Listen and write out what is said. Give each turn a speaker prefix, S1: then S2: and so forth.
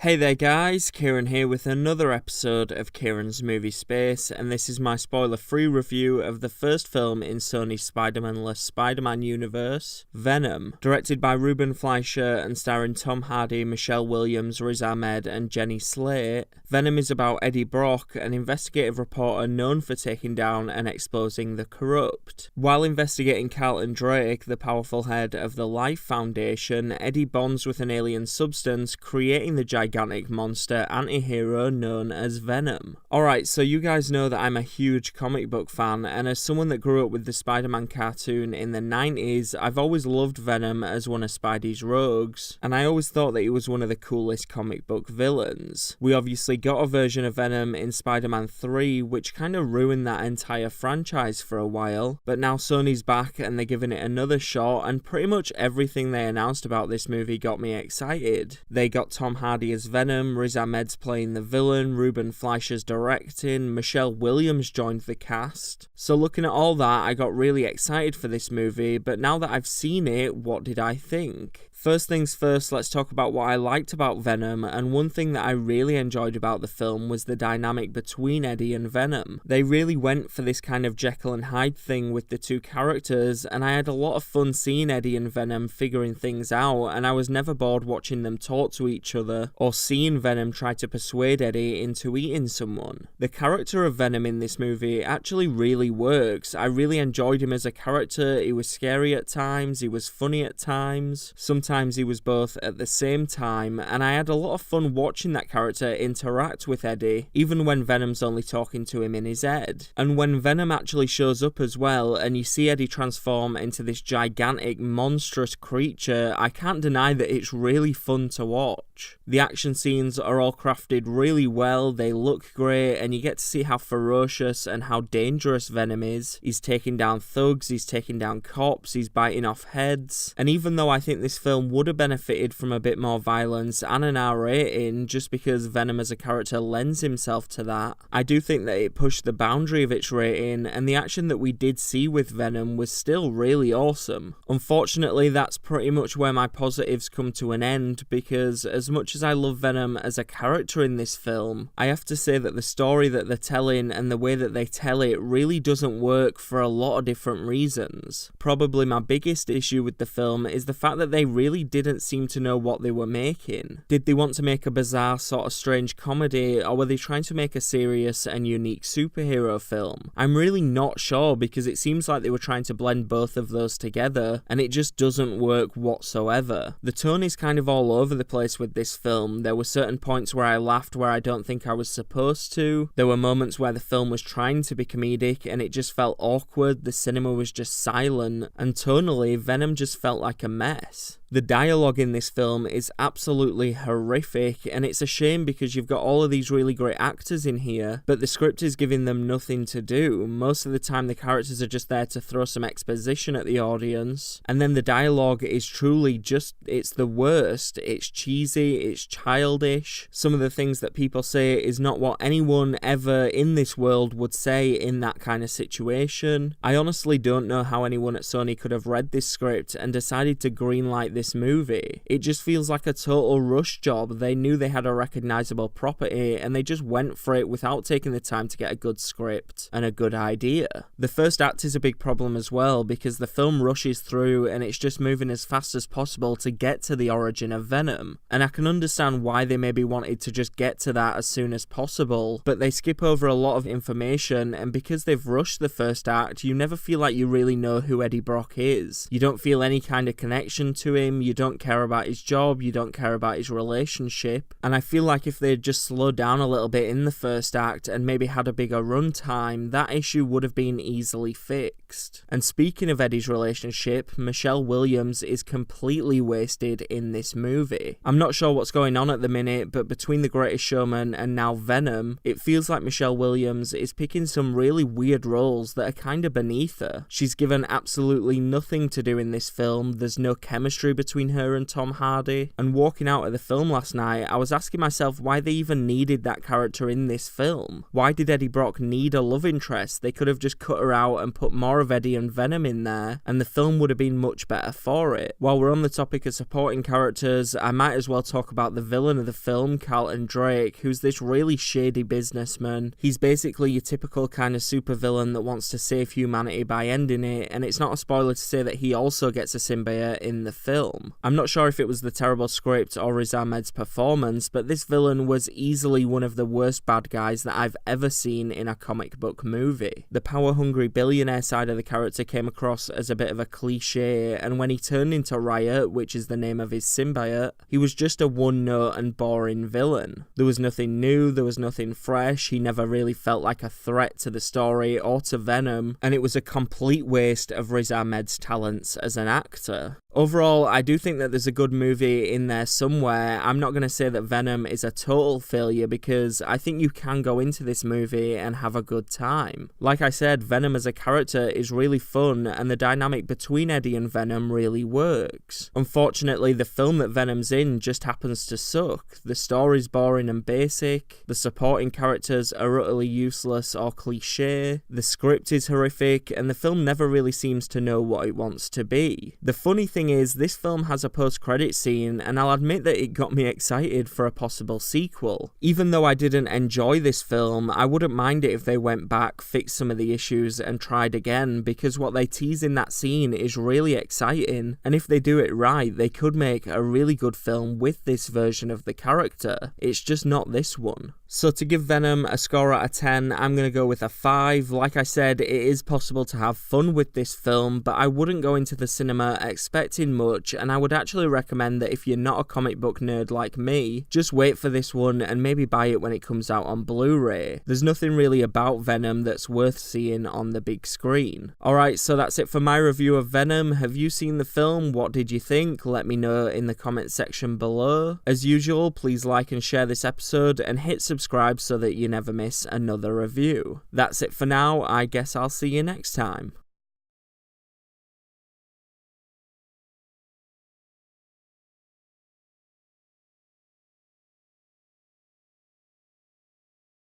S1: Hey there guys, Kieran here with another episode of Kieran's Movie Space, and this is my spoiler-free review of the first film in Sony's Spider-Man-less Spider-Man universe, Venom. Directed by Ruben Fleischer and starring Tom Hardy, Michelle Williams, Riz Ahmed and Jenny Slate, Venom is about Eddie Brock, an investigative reporter known for taking down and exposing the corrupt. While investigating Carlton Drake, the powerful head of the Life Foundation, Eddie bonds with an alien substance, creating the gigantic monster anti-hero known as Venom. Alright, so you guys know that I'm a huge comic book fan, and as someone that grew up with the Spider-Man cartoon in the 90s, I've always loved Venom as one of Spidey's rogues, and I always thought that he was one of the coolest comic book villains. We obviously got a version of Venom in Spider-Man 3, which kind of ruined that entire franchise for a while, but now Sony's back and they're giving it another shot, and pretty much everything they announced about this movie got me excited. They got Tom Hardy as Venom, Riz Ahmed's playing the villain, Ruben Fleischer's directing, Michelle Williams joined the cast. So looking at all that, I got really excited for this movie, but now that I've seen it, what did I think? First things first, let's talk about what I liked about Venom, and one thing that I really enjoyed about the film was the dynamic between Eddie and Venom. They really went for this kind of Jekyll and Hyde thing with the two characters, and I had a lot of fun seeing Eddie and Venom figuring things out, and I was never bored watching them talk to each other, or seeing Venom try to persuade Eddie into eating someone. The character of Venom in this movie actually really works. I really enjoyed him as a character. He was scary at times, he was funny at times, sometimes he was both at the same time, and I had a lot of fun watching that character interact with Eddie, even when Venom's only talking to him in his head. And when Venom actually shows up as well, and you see Eddie transform into this gigantic, monstrous creature, I can't deny that it's really fun to watch. The action scenes are all crafted really well, they look great, and you get to see how ferocious and how dangerous Venom is. He's taking down thugs, he's taking down cops, he's biting off heads, and even though I think this film would have benefited from a bit more violence and an R rating just because Venom as a character lends himself to that, I do think that it pushed the boundary of its rating, and the action that we did see with Venom was still really awesome. Unfortunately, that's pretty much where my positives come to an end, because as much as I love Venom as a character in this film, I have to say that the story that they're telling and the way that they tell it really doesn't work for a lot of different reasons. Probably my biggest issue with the film is the fact that they really didn't seem to know what they were making. Did they want to make a bizarre sort of strange comedy, or were they trying to make a serious and unique superhero film? I'm really not sure, because it seems like they were trying to blend both of those together, and it just doesn't work whatsoever. The tone is kind of all over the place with this film. There were certain points where I laughed where I don't think I was supposed to. There were moments where the film was trying to be comedic and it just felt awkward, the cinema was just silent, and tonally, Venom just felt like a mess. The dialogue in this film is absolutely horrific, and it's a shame because you've got all of these really great actors in here, but the script is giving them nothing to do. Most of the time the characters are just there to throw some exposition at the audience, and then the dialogue is truly just, it's the worst. It's cheesy, it's childish. Some of the things that people say is not what anyone ever in this world would say in that kind of situation. I honestly don't know how anyone at Sony could have read this script and decided to greenlight this movie. It just feels like a total rush job. They knew they had a recognizable property and they just went for it without taking the time to get a good script and a good idea. The first act is a big problem as well, because the film rushes through and it's just moving as fast as possible to get to the origin of Venom. And I can understand why they maybe wanted to just get to that as soon as possible, but they skip over a lot of information, and because they've rushed the first act, you never feel like you really know who Eddie Brock is. You don't feel any kind of connection to him, you don't care about his job, you don't care about his relationship, and I feel like if they had just slowed down a little bit in the first act and maybe had a bigger runtime, that issue would have been easily fixed. And speaking of Eddie's relationship, Michelle Williams is completely wasted in this movie. I'm not sure what's going on at the minute, but between The Greatest Showman and now Venom, it feels like Michelle Williams is picking some really weird roles that are kind of beneath her. She's given absolutely nothing to do in this film, there's no chemistry between her and Tom Hardy. And walking out of the film last night, I was asking myself why they even needed that character in this film. Why did Eddie Brock need a love interest? They could have just cut her out and put more of Eddie and Venom in there, and the film would have been much better for it. While we're on the topic of supporting characters, I might as well talk about the villain of the film, Carlton Drake, who's this really shady businessman. He's basically your typical kind of supervillain that wants to save humanity by ending it, and it's not a spoiler to say that he also gets a symbiote in the film. I'm not sure if it was the terrible script or Riz Ahmed's performance, but this villain was easily one of the worst bad guys that I've ever seen in a comic book movie. The power-hungry billionaire side of the character came across as a bit of a cliche, and when he turned into Riot, which is the name of his symbiote, he was just a one-note and boring villain. There was nothing new, there was nothing fresh, he never really felt like a threat to the story or to Venom, and it was a complete waste of Riz Ahmed's talents as an actor. Overall, I do think that there's a good movie in there somewhere. I'm not going to say that Venom is a total failure because I think you can go into this movie and have a good time. Like I said, Venom as a character is really fun and the dynamic between Eddie and Venom really works. Unfortunately, the film that Venom's in just happens to suck. The story's boring and basic, the supporting characters are utterly useless or cliche, the script is horrific, and the film never really seems to know what it wants to be. The funny thing is, this film has a post-credit scene, and I'll admit that it got me excited for a possible sequel. Even though I didn't enjoy this film, I wouldn't mind it if they went back, fixed some of the issues, and tried again, because what they tease in that scene is really exciting, and if they do it right, they could make a really good film with this version of the character. It's just not this one. So to give Venom a score out of 10, I'm going to go with a 5. Like I said, it is possible to have fun with this film, but I wouldn't go into the cinema expecting much, and I would actually recommend that if you're not a comic book nerd like me, just wait for this one and maybe buy it when it comes out on Blu-ray. There's nothing really about Venom that's worth seeing on the big screen. Alright, so that's it for my review of Venom. Have you seen the film? What did you think? Let me know in the comment section below. As usual, please like and share this episode and hit subscribe so that you never miss another review. That's it for now. I guess I'll see you next time.